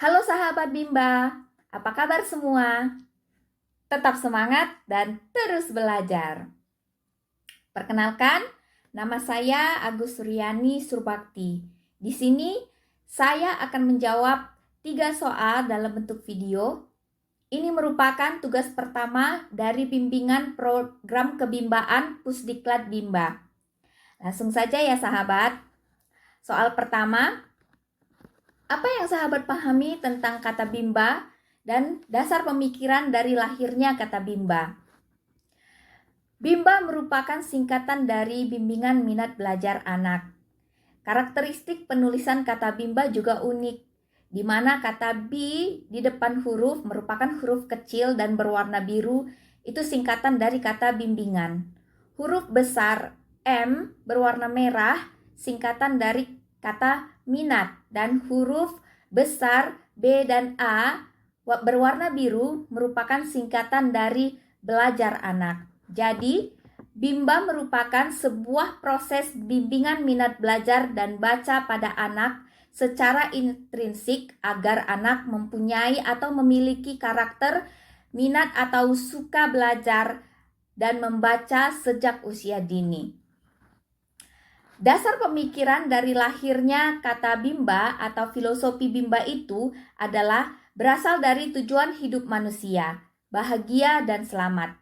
Halo sahabat Bimba, apa kabar semua? Tetap semangat dan terus belajar. Perkenalkan, nama saya Agus Suryani Surbakti. Di sini saya akan menjawab 3 soal dalam bentuk video. Ini merupakan tugas pertama dari bimbingan program kebimbaan Pusdiklat Bimba. Langsung saja ya sahabat. Soal pertama, apa yang sahabat pahami tentang kata bimba dan dasar pemikiran dari lahirnya kata bimba? Bimba merupakan singkatan dari bimbingan minat belajar anak. Karakteristik penulisan kata bimba juga unik, di mana kata bi di depan huruf merupakan huruf kecil dan berwarna biru, itu singkatan dari kata bimbingan. Huruf besar M berwarna merah, singkatan dari kata minat, dan huruf besar B dan A berwarna biru merupakan singkatan dari belajar anak. Jadi, bimba merupakan sebuah proses bimbingan minat belajar dan baca pada anak secara intrinsik agar anak mempunyai atau memiliki karakter minat atau suka belajar dan membaca sejak usia dini. Dasar pemikiran dari lahirnya kata bimba atau filosofi bimba itu adalah berasal dari tujuan hidup manusia, bahagia dan selamat.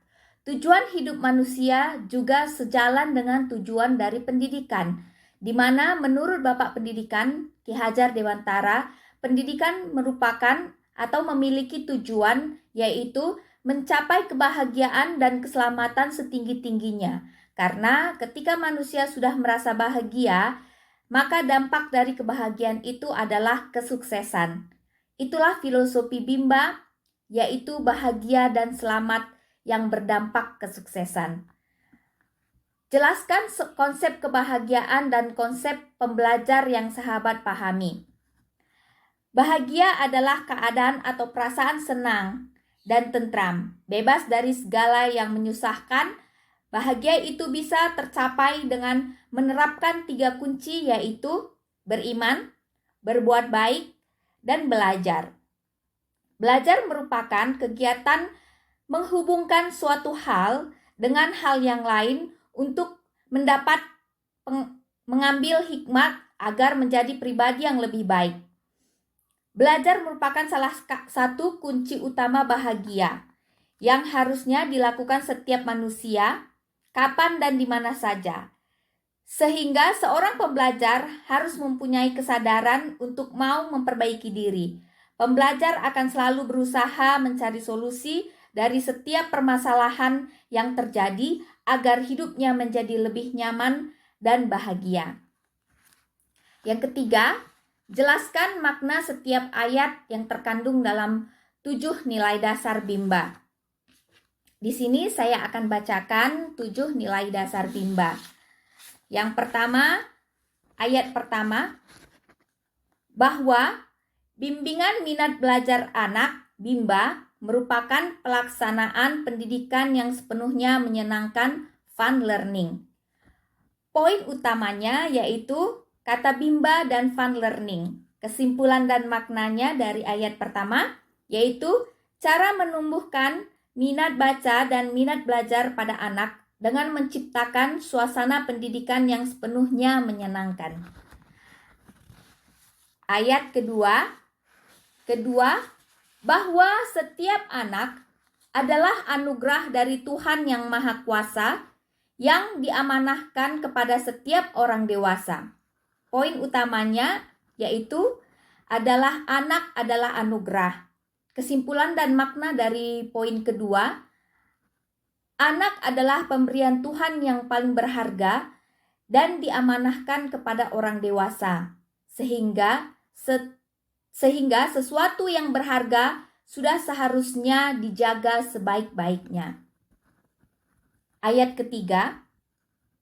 Tujuan hidup manusia juga sejalan dengan tujuan dari pendidikan, di mana menurut Bapak Pendidikan Ki Hajar Dewantara, pendidikan merupakan atau memiliki tujuan yaitu mencapai kebahagiaan dan keselamatan setinggi-tingginya. Karena ketika manusia sudah merasa bahagia, maka dampak dari kebahagiaan itu adalah kesuksesan. Itulah filosofi bimba, yaitu bahagia dan selamat yang berdampak kesuksesan. Jelaskan konsep kebahagiaan dan konsep pembelajar yang sahabat pahami. Bahagia adalah keadaan atau perasaan senang dan tentram, bebas dari segala yang menyusahkan. Bahagia itu bisa tercapai dengan menerapkan 3 kunci, yaitu beriman, berbuat baik, dan belajar. Belajar merupakan kegiatan menghubungkan suatu hal dengan hal yang lain untuk mengambil hikmat agar menjadi pribadi yang lebih baik. Belajar merupakan salah satu kunci utama bahagia yang harusnya dilakukan setiap manusia, kapan dan di mana saja. Sehingga seorang pembelajar harus mempunyai kesadaran untuk mau memperbaiki diri. Pembelajar akan selalu berusaha mencari solusi dari setiap permasalahan yang terjadi agar hidupnya menjadi lebih nyaman dan bahagia. Yang ketiga, jelaskan makna setiap ayat yang terkandung dalam 7 nilai dasar bimba. Di sini saya akan bacakan 7 nilai dasar bimba. Yang pertama, ayat pertama, bahwa bimbingan minat belajar anak bimba merupakan pelaksanaan pendidikan yang sepenuhnya menyenangkan, fun learning. Poin utamanya yaitu kata bimba dan fun learning. Kesimpulan dan maknanya dari ayat pertama yaitu cara menumbuhkan minat baca dan minat belajar pada anak dengan menciptakan suasana pendidikan yang sepenuhnya menyenangkan. Ayat kedua, bahwa setiap anak adalah anugerah dari Tuhan yang Maha Kuasa yang diamanahkan kepada setiap orang dewasa. Poin utamanya yaitu anak adalah anugerah. Kesimpulan dan makna dari poin kedua, anak adalah pemberian Tuhan yang paling berharga dan diamanahkan kepada orang dewasa, sehingga sesuatu yang berharga sudah seharusnya dijaga sebaik-baiknya. Ayat ketiga,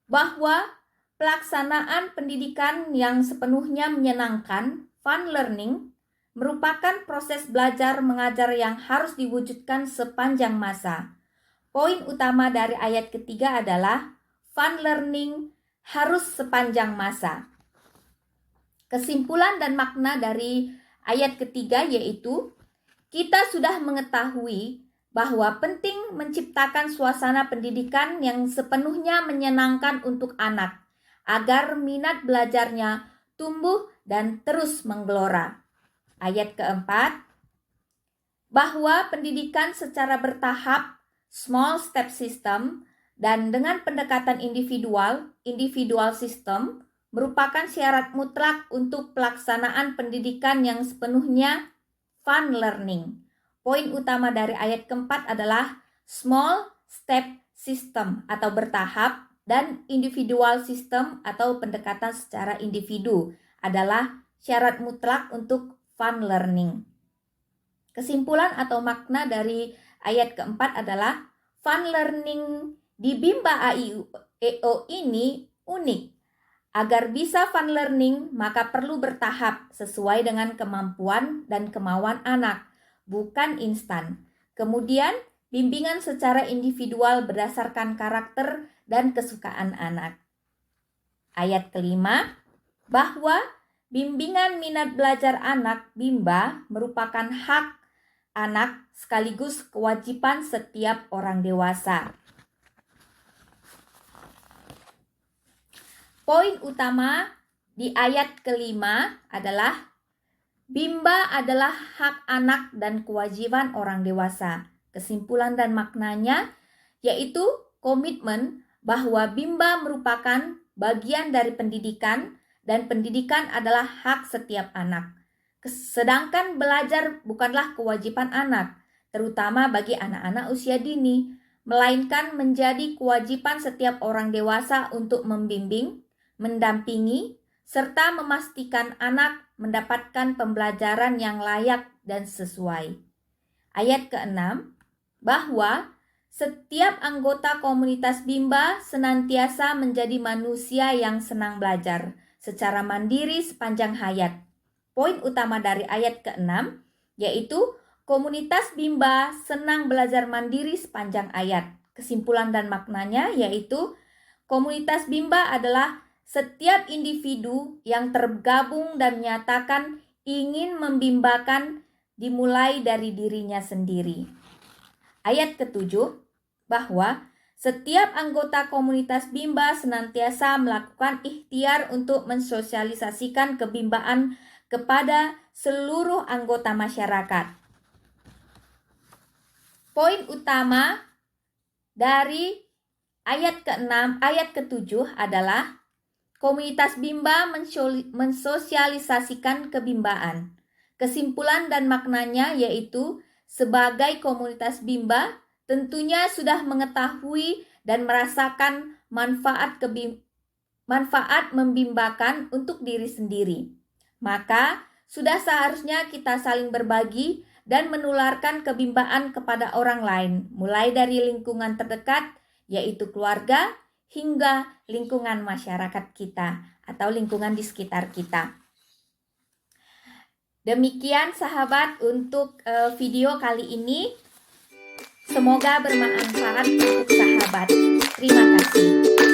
bahwa pelaksanaan pendidikan yang sepenuhnya menyenangkan, fun learning, merupakan proses belajar mengajar yang harus diwujudkan sepanjang masa. Poin utama dari ayat ketiga adalah fun learning harus sepanjang masa. Kesimpulan dan makna dari ayat ketiga, yaitu kita sudah mengetahui bahwa penting menciptakan suasana pendidikan yang sepenuhnya menyenangkan untuk anak, agar minat belajarnya tumbuh dan terus menggelora. Ayat keempat, bahwa pendidikan secara bertahap, small step system, dan dengan pendekatan individual system, merupakan syarat mutlak untuk pelaksanaan pendidikan yang sepenuhnya fun learning. Poin utama dari ayat keempat adalah small step system atau bertahap dan individual system atau pendekatan secara individu adalah syarat mutlak untuk fun learning. Kesimpulan atau makna dari ayat keempat adalah fun learning di Bimba A.I.U.E.O ini unik. Agar bisa fun learning, maka perlu bertahap sesuai dengan kemampuan dan kemauan anak, bukan instan. Kemudian, bimbingan secara individual berdasarkan karakter dan kesukaan anak. Ayat kelima, bahwa bimbingan minat belajar anak Bimba merupakan hak anak sekaligus kewajiban setiap orang dewasa. Poin utama di ayat kelima adalah Bimba adalah hak anak dan kewajiban orang dewasa. Kesimpulan dan maknanya yaitu komitmen bahwa Bimba merupakan bagian dari pendidikan dan pendidikan adalah hak setiap anak. Sedangkan belajar bukanlah kewajiban anak, terutama bagi anak-anak usia dini, melainkan menjadi kewajiban setiap orang dewasa untuk membimbing, mendampingi, serta memastikan anak mendapatkan pembelajaran yang layak dan sesuai. Ayat ke-6, bahwa setiap anggota komunitas Bimba senantiasa menjadi manusia yang senang belajar secara mandiri sepanjang hayat. Poin utama dari ayat ke-6 yaitu komunitas Bimba senang belajar mandiri sepanjang ayat. Kesimpulan dan maknanya yaitu komunitas Bimba adalah setiap individu yang tergabung dan menyatakan ingin membimbakan dimulai dari dirinya sendiri. Ayat ke-7, bahwa setiap anggota komunitas Bimba senantiasa melakukan ikhtiar untuk mensosialisasikan kebimbaan kepada seluruh anggota masyarakat. Poin utama dari ayat ke-6, ayat ke-7 adalah komunitas Bimba mensosialisasikan kebimbaan. Kesimpulan dan maknanya yaitu sebagai komunitas Bimba tentunya sudah mengetahui dan merasakan manfaat membimbakan untuk diri sendiri. Maka sudah seharusnya kita saling berbagi dan menularkan kebimbaan kepada orang lain, mulai dari lingkungan terdekat yaitu keluarga, hingga lingkungan masyarakat kita atau lingkungan di sekitar kita. Demikian sahabat untuk video kali ini. Semoga bermanfaat untuk sahabat. Terima kasih.